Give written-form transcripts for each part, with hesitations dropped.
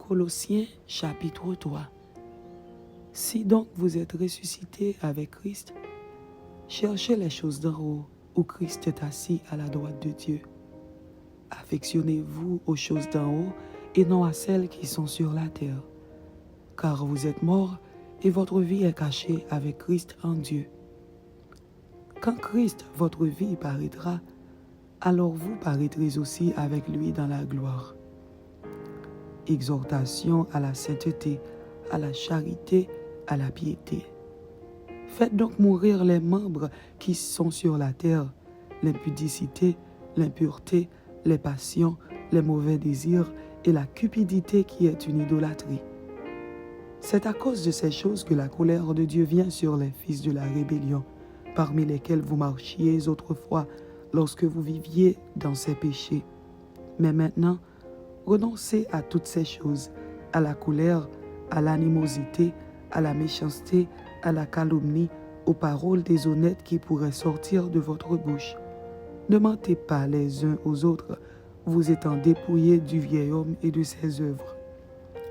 Colossiens chapitre 3. Si donc vous êtes ressuscités avec Christ, cherchez les choses d'en haut, où Christ est assis à la droite de Dieu. Affectionnez-vous aux choses d'en haut et non à celles qui sont sur la terre. Car vous êtes morts et votre vie est cachée avec Christ en Dieu. Quand Christ, votre vie, paraîtra, alors vous paraîtrez aussi avec lui dans la gloire. Exhortation à la sainteté, à la charité, à la piété. Faites donc mourir les membres qui sont sur la terre, l'impudicité, l'impureté, les passions, les mauvais désirs et la cupidité qui est une idolâtrie. C'est à cause de ces choses que la colère de Dieu vient sur les fils de la rébellion, parmi lesquels vous marchiez autrefois lorsque vous viviez dans ces péchés. Mais maintenant, renoncez à toutes ces choses, à la colère, à l'animosité, à la méchanceté, à la calomnie, aux paroles déshonnêtes qui pourraient sortir de votre bouche. Ne mentez pas les uns aux autres, vous étant dépouillés du vieil homme et de ses œuvres,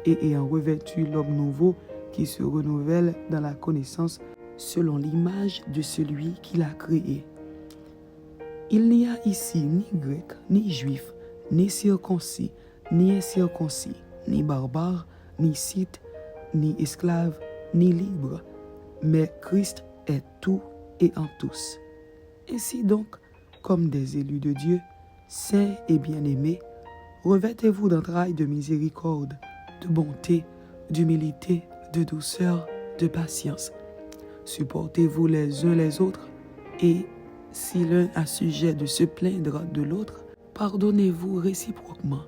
et ayant revêtu l'homme nouveau qui se renouvelle dans la connaissance selon l'image de celui qui l'a créé. Il n'y a ici ni grec, ni juif, ni circoncis, ni incirconcis, ni barbare, ni scythe, ni esclave, ni libre, mais Christ est tout et en tous. Ainsi donc, comme des élus de Dieu, saints et bien-aimés, revêtez-vous d'entrailles de miséricorde, de bonté, d'humilité, de douceur, de patience. Supportez-vous les uns les autres, et si l'un a sujet de se plaindre de l'autre, pardonnez-vous réciproquement.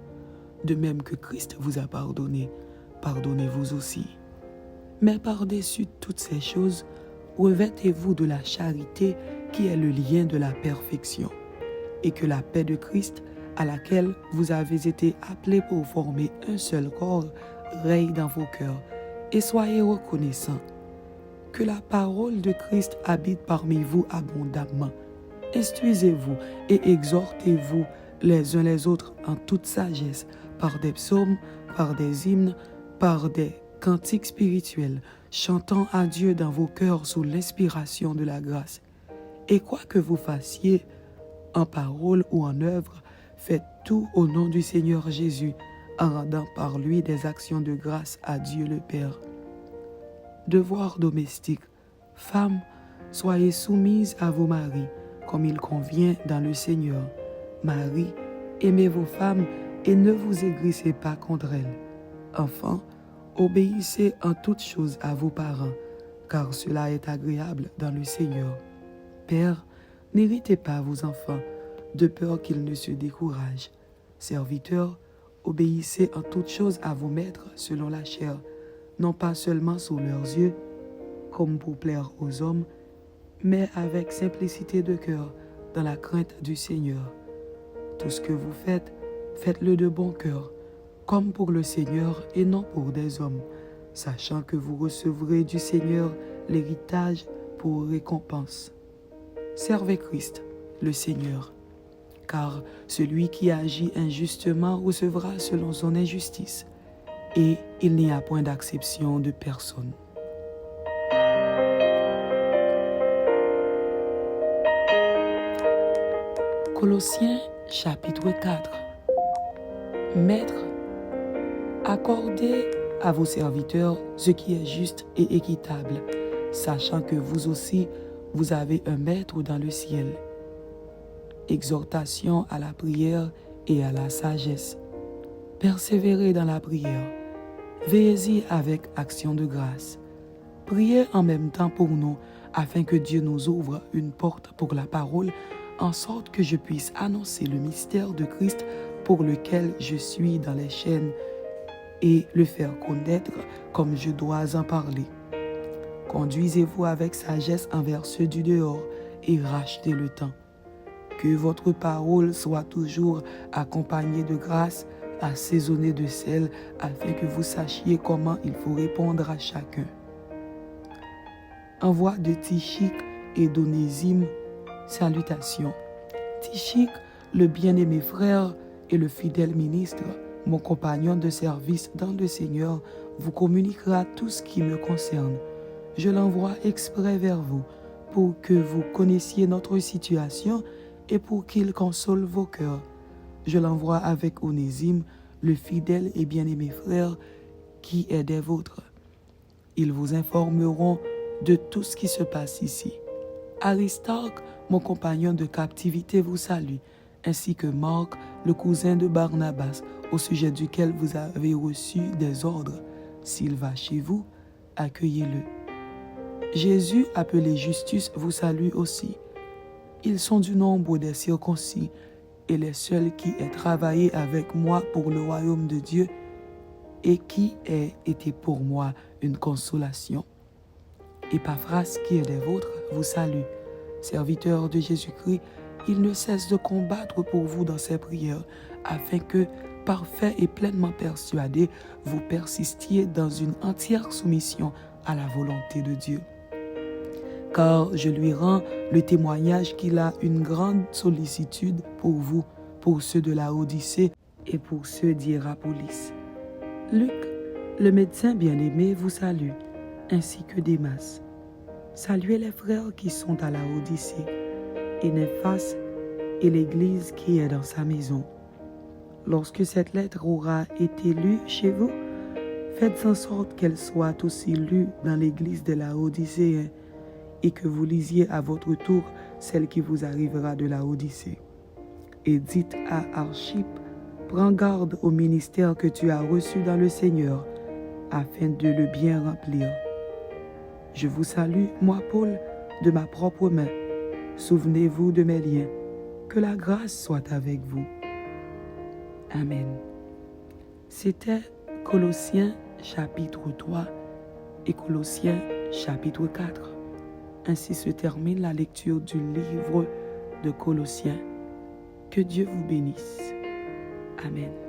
De même que Christ vous a pardonné, pardonnez-vous aussi. Mais par-dessus toutes ces choses, revêtez-vous de la charité qui est le lien de la perfection, et que la paix de Christ, à laquelle vous avez été appelés pour former un seul corps, règne dans vos cœurs, et soyez reconnaissants. Que la parole de Christ habite parmi vous abondamment. Instruisez-vous et exhortez-vous les uns les autres en toute sagesse, par des psaumes, par des hymnes, par des cantiques spirituels, chantant à Dieu dans vos cœurs sous l'inspiration de la grâce. Et quoi que vous fassiez, en parole ou en œuvre, faites tout au nom du Seigneur Jésus, en rendant par lui des actions de grâce à Dieu le Père. Devoirs domestiques. Femmes, soyez soumises à vos maris, comme il convient dans le Seigneur. Maris, aimez vos femmes et ne vous aigrissez pas contre elles. Enfants, obéissez en toutes choses à vos parents, car cela est agréable dans le Seigneur. Pères, n'irritez pas vos enfants, de peur qu'ils ne se découragent. Serviteurs, obéissez en toutes choses à vos maîtres selon la chair, non pas seulement sous leurs yeux, comme pour plaire aux hommes, mais avec simplicité de cœur, dans la crainte du Seigneur. Tout ce que vous faites, faites-le de bon cœur, comme pour le Seigneur et non pour des hommes, sachant que vous recevrez du Seigneur l'héritage pour récompense. Servez Christ, le Seigneur, car celui qui agit injustement recevra selon son injustice, et il n'y a point d'acception de personne. Colossiens chapitre 4. Maîtres, accordez à vos serviteurs ce qui est juste et équitable, sachant que vous aussi, vous avez un maître dans le ciel. Exhortation à la prière et à la sagesse. Persévérez dans la prière. Veillez-y avec action de grâce. Priez en même temps pour nous, afin que Dieu nous ouvre une porte pour la parole, en sorte que je puisse annoncer le mystère de Christ pour lequel je suis dans les chaînes, et le faire connaître comme je dois en parler. Conduisez-vous avec sagesse envers ceux du dehors, et rachetez le temps. Que votre parole soit toujours accompagnée de grâce, assaisonnée de sel, afin que vous sachiez comment il faut répondre à chacun. Envoi de Tychique et d'Onésime, salutations. Tychique, le bien-aimé frère et le fidèle ministre, mon compagnon de service dans le Seigneur, vous communiquera tout ce qui me concerne. Je l'envoie exprès vers vous, pour que vous connaissiez notre situation et pour qu'il console vos cœurs. Je l'envoie avec Onésime, le fidèle et bien-aimé frère, qui est des vôtres. Ils vous informeront de tout ce qui se passe ici. Aristarque, mon compagnon de captivité, vous salue, ainsi que Marc, le cousin de Barnabas, au sujet duquel vous avez reçu des ordres. S'il va chez vous, accueillez-le. Jésus, appelé Justus, vous salue aussi. Ils sont du nombre des circoncis et les seuls qui aient travaillé avec moi pour le royaume de Dieu et qui aient été pour moi une consolation. Epaphras, qui est des vôtres, vous salue. Serviteur de Jésus-Christ, il ne cesse de combattre pour vous dans ses prières, afin que, parfait et pleinement persuadé, vous persistiez dans une entière soumission à la volonté de Dieu. Car je lui rends le témoignage qu'il a une grande sollicitude pour vous, pour ceux de la Odyssée et pour ceux d'Hiérapolis. Luc, le médecin bien-aimé, vous salue, ainsi que Démas. Saluez les frères qui sont à la Odyssée, et Néphas et l'Église qui est dans sa maison. Lorsque cette lettre aura été lue chez vous, faites en sorte qu'elle soit aussi lue dans l'Église de la Odyssée, et que vous lisiez à votre tour celle qui vous arrivera de la Odyssée. Et dites à Archippe, prends garde au ministère que tu as reçu dans le Seigneur, afin de le bien remplir. Je vous salue, moi Paul, de ma propre main. Souvenez-vous de mes liens. Que la grâce soit avec vous. Amen. C'était Colossiens chapitre 3 et Colossiens chapitre 4. Ainsi se termine la lecture du livre de Colossiens. Que Dieu vous bénisse. Amen.